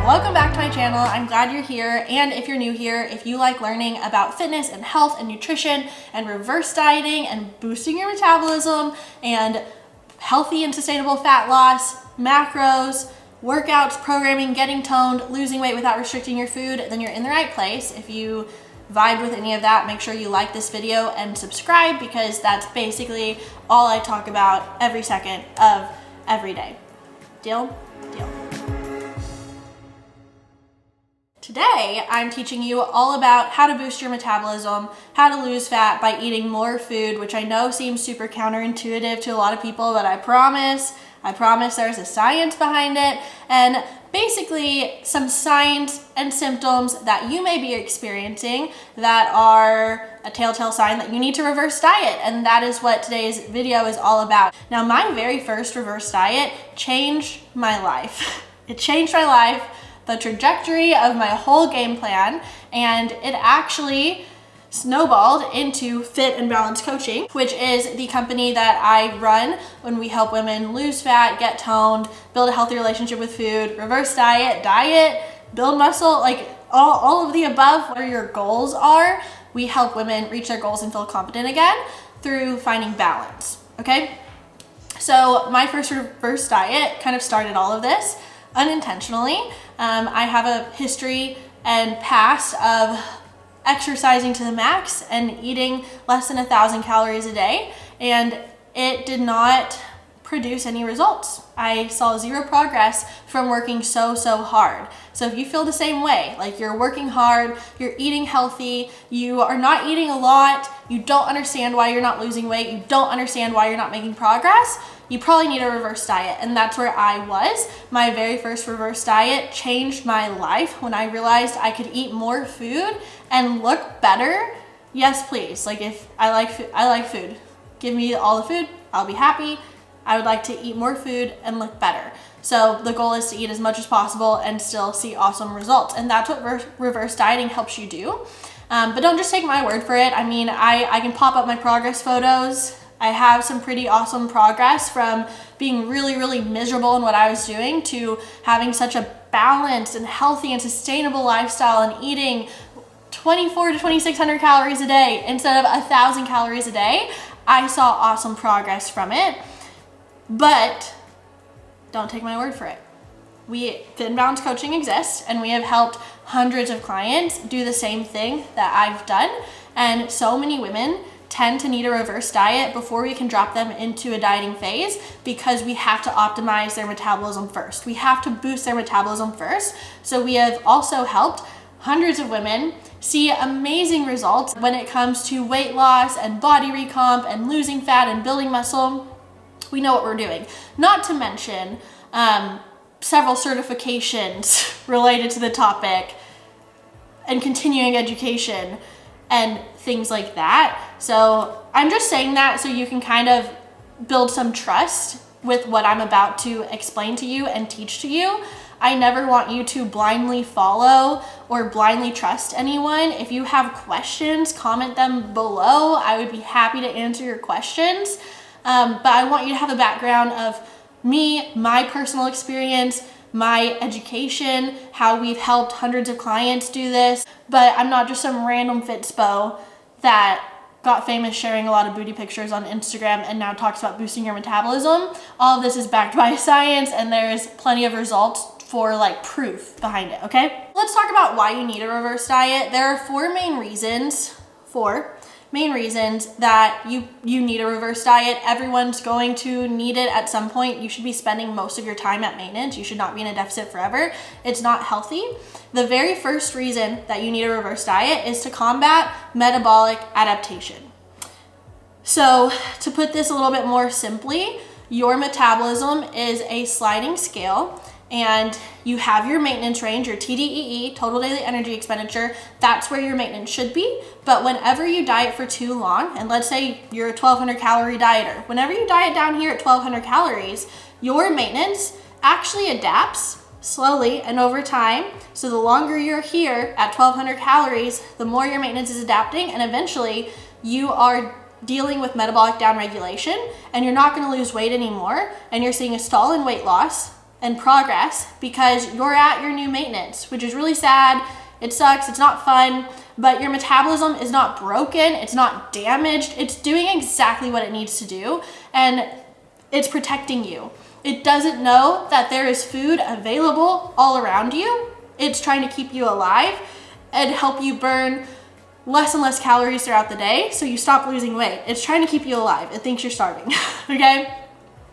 Welcome back to my channel. I'm glad you're here. And if you're new here, if you like learning about fitness and health and nutrition and reverse dieting and boosting your metabolism and healthy and sustainable fat loss, macros, workouts, programming, getting toned, losing weight without restricting your food, then you're in the right place. If you vibe with any of that, make sure you like this video and subscribe, because that's basically all I talk about every second of every day. Deal? Deal. Today, I'm teaching you all about how to boost your metabolism, how to lose fat by eating more food, which I know seems super counterintuitive to a lot of people, but I promise there's a science behind it, and basically some signs and symptoms that you may be experiencing that are a telltale sign that you need to reverse diet, and that is what today's video is all about. Now, my very first reverse diet changed my life. It changed my life, the trajectory of my whole game plan, and it actually snowballed into Fit and Balance Coaching, which is the company that I run when we help women lose fat, get toned, build a healthy relationship with food, reverse diet, build muscle, like all of the above. Whatever your goals are, we help women reach their goals and feel competent again through finding balance, okay? So my first reverse diet kind of started all of this unintentionally. I have a history and past of exercising to the max and eating less than 1,000 calories a day, and it did not produce any results. I saw zero progress from working so hard. So if you feel the same way, like you're working hard, you're eating healthy, you are not eating a lot, you don't understand why you're not losing weight, you don't understand why you're not making progress, you probably need a reverse diet. And that's where I was. My very first reverse diet changed my life when I realized I could eat more food and look better. Yes, please. Like, if I like food. Give me all the food, I'll be happy. I would like to eat more food and look better. So the goal is to eat as much as possible and still see awesome results. And that's what reverse dieting helps you do. But don't just take my word for it. I mean, I can pop up my progress photos. I have some pretty awesome progress from being really miserable in what I was doing to having such a balanced and healthy and sustainable lifestyle and eating 2,400 to 2,600 calories a day instead of 1,000 calories a day. I saw awesome progress from it, but don't take my word for it. Fit and Balance Coaching exists, and we have helped hundreds of clients do the same thing that I've done, and so many women tend to need a reverse diet before we can drop them into a dieting phase, because we have to optimize their metabolism first. We have to boost their metabolism first. So we have also helped hundreds of women see amazing results when it comes to weight loss and body recomp and losing fat and building muscle. We know what we're doing. Not to mention several certifications related to the topic and continuing education and things like that. So I'm just saying that so you can kind of build some trust with what I'm about to explain to you and teach to you. I never want you to blindly follow or blindly trust anyone. If you have questions, comment them below. I would be happy to answer your questions. But I want you to have a background of me, my personal experience, my education, how we've helped hundreds of clients do this. But I'm not just some random fitspo that got famous sharing a lot of booty pictures on Instagram and now talks about boosting your metabolism. All of this is backed by science, and there's plenty of results for like proof behind it, okay? Let's talk about why you need a reverse diet. There are four main reasons that you need a reverse diet. Everyone's going to need it at some point. You should be spending most of your time at maintenance. You should not be in a deficit forever. It's not healthy. The very first reason that you need a reverse diet is to combat metabolic adaptation. So to put this a little bit more simply, your metabolism is a sliding scale, and you have your maintenance range, your TDEE, total daily energy expenditure. That's where your maintenance should be. But whenever you diet for too long, and let's say you're a 1,200 calorie dieter, whenever you diet down here at 1,200 calories, your maintenance actually adapts slowly and over time. So the longer you're here at 1,200 calories, the more your maintenance is adapting, and eventually you are dealing with metabolic downregulation, and you're not going to lose weight anymore, and you're seeing a stall in weight loss, and progress because you're at your new maintenance, which is really sad. It sucks, it's not fun, but your metabolism is not broken, it's not damaged, it's doing exactly what it needs to do, and it's protecting you. It doesn't know that there is food available all around you. It's trying to keep you alive and help you burn less and less calories throughout the day so you stop losing weight. It's trying to keep you alive. It thinks you're starving, okay?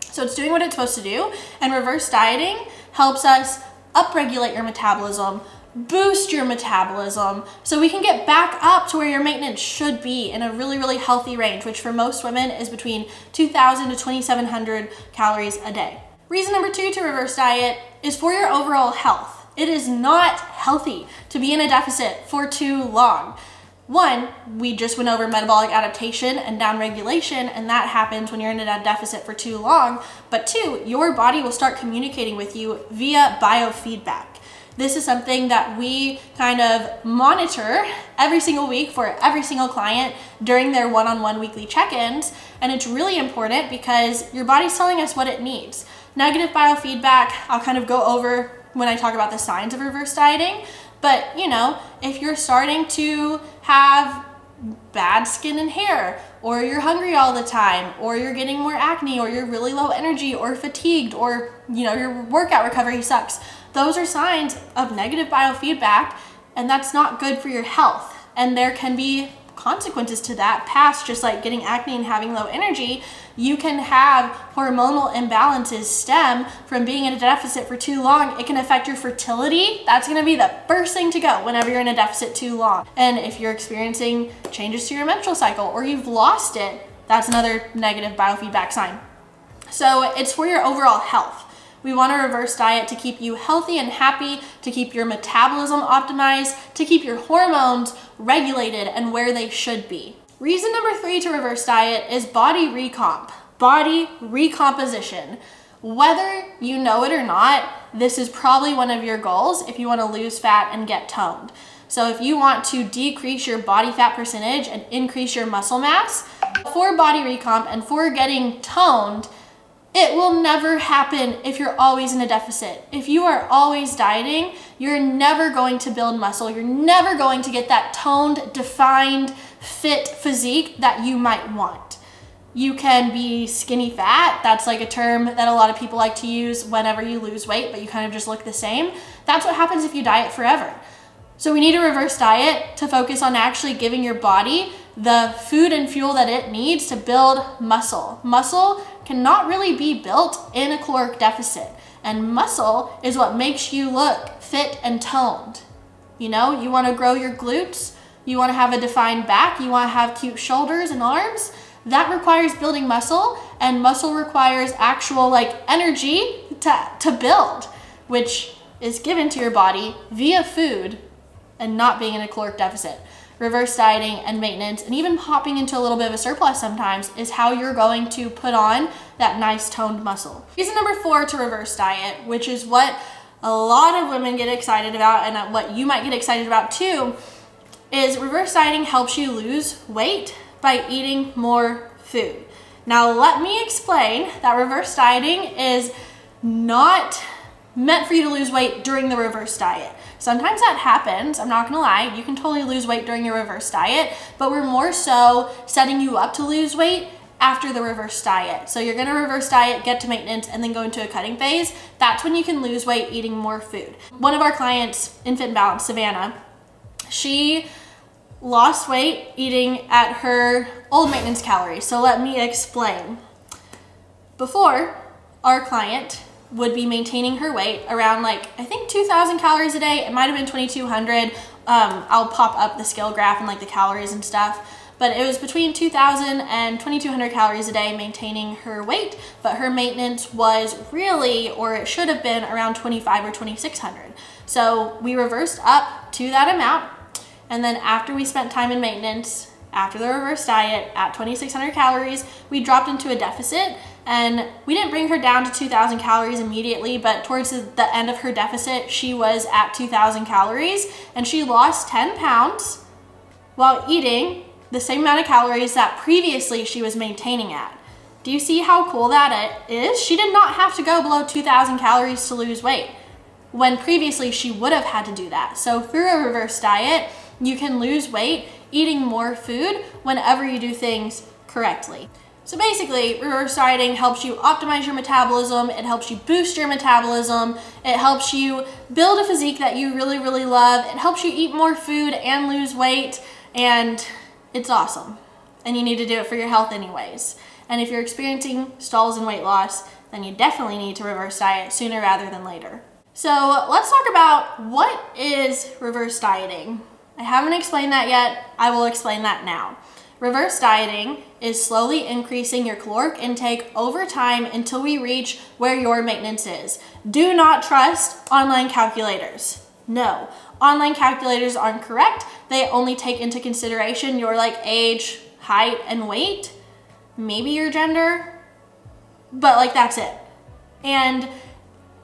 So it's doing what it's supposed to do, and reverse dieting helps us upregulate your metabolism, boost your metabolism, so we can get back up to where your maintenance should be in a really, really healthy range, which for most women is between 2,000 to 2,700 calories a day. Reason number 2 to reverse diet is for your overall health. It is not healthy to be in a deficit for too long. One, we just went over metabolic adaptation and downregulation, and that happens when you're in a deficit for too long. But 2, your body will start communicating with you via biofeedback. This is something that we kind of monitor every single week for every single client during their one-on-one weekly check-ins. And it's really important because your body's telling us what it needs. Negative biofeedback, I'll kind of go over when I talk about the signs of reverse dieting. But you know, if you're starting to have bad skin and hair, or you're hungry all the time, or you're getting more acne, or you're really low energy or fatigued, or you know, your workout recovery sucks, those are signs of negative biofeedback, and that's not good for your health. And there can be consequences to that past just like getting acne and having low energy. You can have hormonal imbalances stem from being in a deficit for too long. It can affect your fertility. That's going to be the first thing to go whenever you're in a deficit too long. And if you're experiencing changes to your menstrual cycle or you've lost it, that's another negative biofeedback sign. So it's for your overall health. We want a reverse diet to keep you healthy and happy, to keep your metabolism optimized, to keep your hormones regulated and where they should be. Reason number 3 to reverse diet is body recomposition. Whether you know it or not, this is probably one of your goals if you want to lose fat and get toned. So if you want to decrease your body fat percentage and increase your muscle mass, for body recomp and for getting toned, it will never happen if you're always in a deficit. If you are always dieting, you're never going to build muscle. You're never going to get that toned, defined, fit physique that you might want. You can be skinny fat. That's like a term that a lot of people like to use whenever you lose weight, but you kind of just look the same. That's what happens if you diet forever. So we need a reverse diet to focus on actually giving your body the food and fuel that it needs to build muscle. Muscle cannot really be built in a caloric deficit. And muscle is what makes you look fit and toned. You know, you want to grow your glutes, you want to have a defined back, you want to have cute shoulders and arms. That requires building muscle, and muscle requires actual like energy to build, which is given to your body via food and not being in a caloric deficit. Reverse dieting and maintenance, and even hopping into a little bit of a surplus sometimes, is how you're going to put on that nice toned muscle. Reason number 4 to reverse diet, which is what a lot of women get excited about and what you might get excited about too, is reverse dieting helps you lose weight by eating more food. Now let me explain that reverse dieting is not meant for you to lose weight during the reverse diet. Sometimes that happens, I'm not gonna lie, you can totally lose weight during your reverse diet, but we're more so setting you up to lose weight after the reverse diet. So you're gonna reverse diet, get to maintenance, and then go into a cutting phase. That's when you can lose weight eating more food. One of our clients in Fit and Balance, Savannah, she lost weight eating at her old maintenance calories. So let me explain. Before, our client would be maintaining her weight around like, I think 2,000 calories a day. It might have been 2,200. I'll pop up the scale graph and like the calories and stuff. But it was between 2,000 and 2,200 calories a day maintaining her weight. But her maintenance was really, or it should have been around 2,500 or 2,600. So we reversed up to that amount. And then after we spent time in maintenance, after the reverse diet at 2,600 calories, we dropped into a deficit. And we didn't bring her down to 2,000 calories immediately, but towards the end of her deficit, she was at 2,000 calories, and she lost 10 pounds while eating the same amount of calories that previously she was maintaining at. Do you see how cool that it is? She did not have to go below 2,000 calories to lose weight, when previously she would have had to do that. So through a reverse diet, you can lose weight eating more food whenever you do things correctly. So basically, reverse dieting helps you optimize your metabolism, it helps you boost your metabolism, it helps you build a physique that you really, really love, it helps you eat more food and lose weight, and it's awesome. And you need to do it for your health anyways. And if you're experiencing stalls in weight loss, then you definitely need to reverse diet sooner rather than later. So let's talk about what is reverse dieting. I haven't explained that yet. I will explain that now. Reverse dieting is slowly increasing your caloric intake over time until we reach where your maintenance is. Do not trust online calculators. No, online calculators aren't correct. They only take into consideration your age, height, and weight, maybe your gender, but that's it. And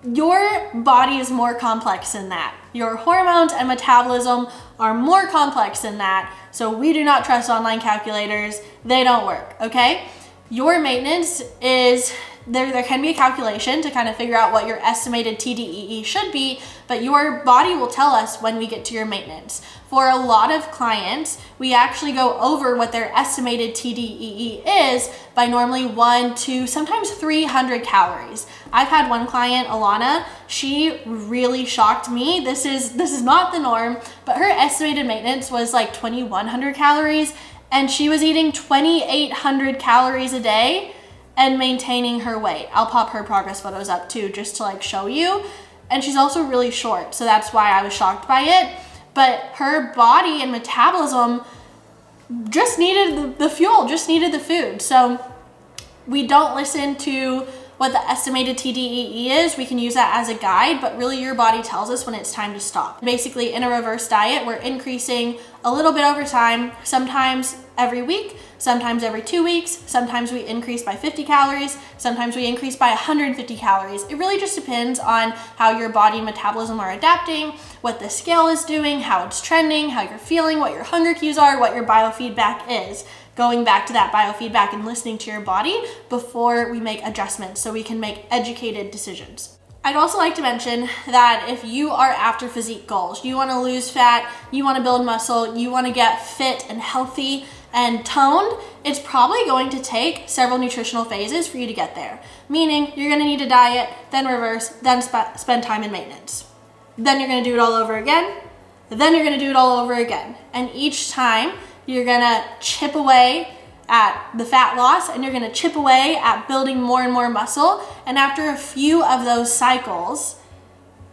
your body is more complex than that. Your hormones and metabolism are more complex than that. So we do not trust online calculators. They don't work, okay? Your maintenance is, there can be a calculation to kind of figure out what your estimated TDEE should be, but your body will tell us when we get to your maintenance. For a lot of clients, we actually go over what their estimated TDEE is by normally 100 to sometimes 300 calories. I've had one client, Alana, she really shocked me. This is not the norm, but her estimated maintenance was 2,100 calories, and she was eating 2,800 calories a day and maintaining her weight. I'll pop her progress photos up too, just to show you. And she's also really short, so that's why I was shocked by it. But her body and metabolism just needed the fuel, just needed the food. So we don't listen to what the estimated TDEE is. We can use that as a guide, but really your body tells us when it's time to stop. Basically, in a reverse diet, we're increasing a little bit over time, sometimes every week, sometimes every 2 weeks, sometimes we increase by 50 calories, sometimes we increase by 150 calories. It really just depends on how your body and metabolism are adapting, what the scale is doing, how it's trending, how you're feeling, what your hunger cues are, what your biofeedback is. Going back to that biofeedback and listening to your body before we make adjustments so we can make educated decisions. I'd also like to mention that if you are after physique goals, you want to lose fat, you want to build muscle, you want to get fit and healthy and toned, it's probably going to take several nutritional phases for you to get there. Meaning you're going to need a diet, then reverse, then spend time in maintenance. Then you're going to do it all over again, then you're going to do it all over again. And each time you're gonna chip away at the fat loss, and you're gonna chip away at building more and more muscle. And after a few of those cycles,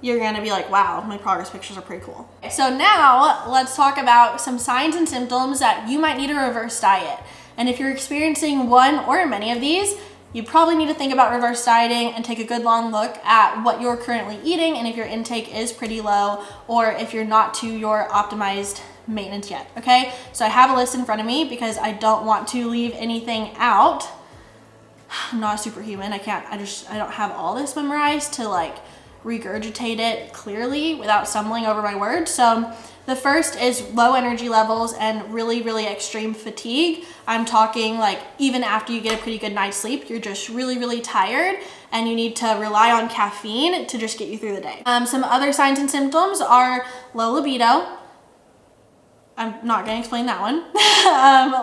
you're gonna be like, wow, my progress pictures are pretty cool. So now let's talk about some signs and symptoms that you might need a reverse diet. And if you're experiencing one or many of these, you probably need to think about reverse dieting and take a good long look at what you're currently eating and if your intake is pretty low or if you're not to your optimized maintenance yet, okay? So I have a list in front of me because I don't want to leave anything out. I'm not a superhuman. I don't have all this memorized to regurgitate it clearly without stumbling over my words. So the first is low energy levels and really, really extreme fatigue. I'm talking even after you get a pretty good night's sleep, you're just really, really tired and you need to rely on caffeine to just get you through the day. Some other signs and symptoms are low libido. I'm not going to explain that one.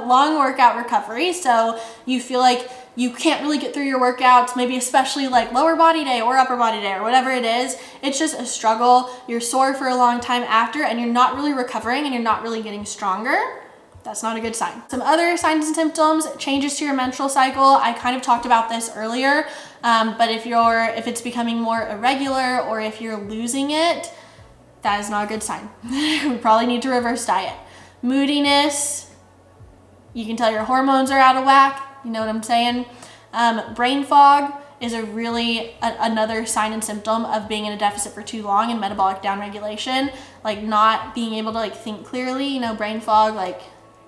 Long workout recovery. So you feel like you can't really get through your workouts, maybe especially lower body day or upper body day or whatever it is. It's just a struggle. You're sore for a long time after and you're not really recovering and you're not really getting stronger. That's not a good sign. Some other signs and symptoms, changes to your menstrual cycle. I kind of talked about this earlier, but if it's becoming more irregular or if you're losing it, that is not a good sign. We probably need to reverse diet. Moodiness, you can tell your hormones are out of whack. You know what I'm saying? Brain fog is another sign and symptom of being in a deficit for too long and metabolic downregulation. Not being able to think clearly, brain fog,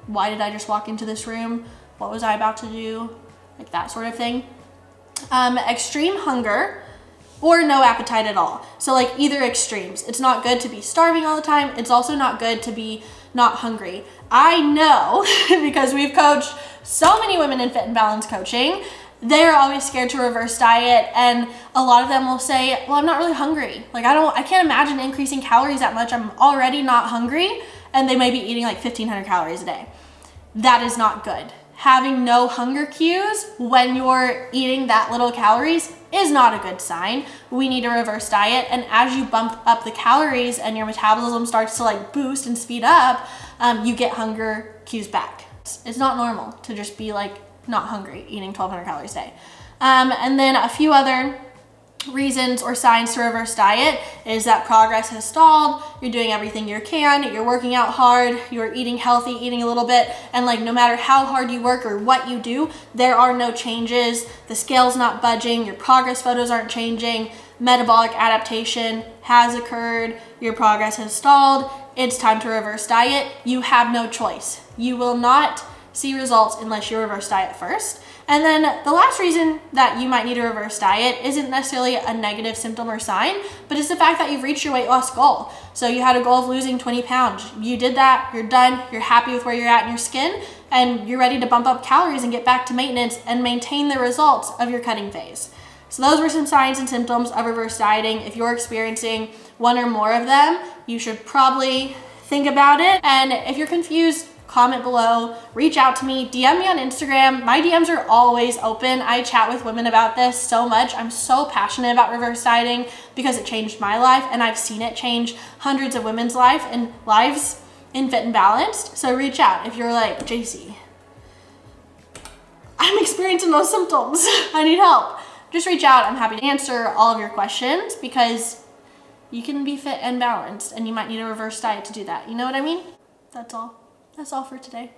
why did I just walk into this room? What was I about to do? That sort of thing. Extreme hunger or no appetite at all. So either extremes. It's not good to be starving all the time. It's also not good to be not hungry. I know because we've coached so many women in fit and balance coaching they're always scared to reverse diet, and a lot of them will say, well, I'm not really hungry. Like I can't imagine increasing calories that much. I'm already not hungry. And they may be eating like 1,500 calories a day. That is not good. Having no hunger cues when you're eating that little calories is not a good sign. We need to reverse diet. And as you bump up the calories and your metabolism starts to like boost and speed up, you get hunger cues back. It's not normal to just be like not hungry, eating 1,200 calories a day. And then a few other reasons or signs to reverse diet is that progress has stalled, you're doing everything you can, you're working out hard, you're eating healthy, eating a little bit, and like no matter how hard you work or what you do, there are no changes, the scale's not budging, your progress photos aren't changing, metabolic adaptation has occurred, your progress has stalled, it's time to reverse diet. You have no choice. You will not see results unless you reverse diet first. And then the last reason that you might need a reverse diet isn't necessarily a negative symptom or sign, but it's the fact that you've reached your weight loss goal. So you had a goal of losing 20 pounds. You did that, you're done, you're happy with where you're at in your skin, and you're ready to bump up calories and get back to maintenance and maintain the results of your cutting phase. So those were some signs and symptoms of reverse dieting. If you're experiencing one or more of them, you should probably think about it. And if you're confused, comment below, reach out to me, DM me on Instagram. My DMs are always open. I chat with women about this so much. I'm so passionate about reverse dieting because it changed my life, and I've seen it change hundreds of women's lives in Fit and Balanced. So reach out if you're like, JC, I'm experiencing those symptoms. I need help. Just reach out. I'm happy to answer all of your questions because you can be fit and balanced, and you might need a reverse diet to do that. You know what I mean? That's all. That's all for today.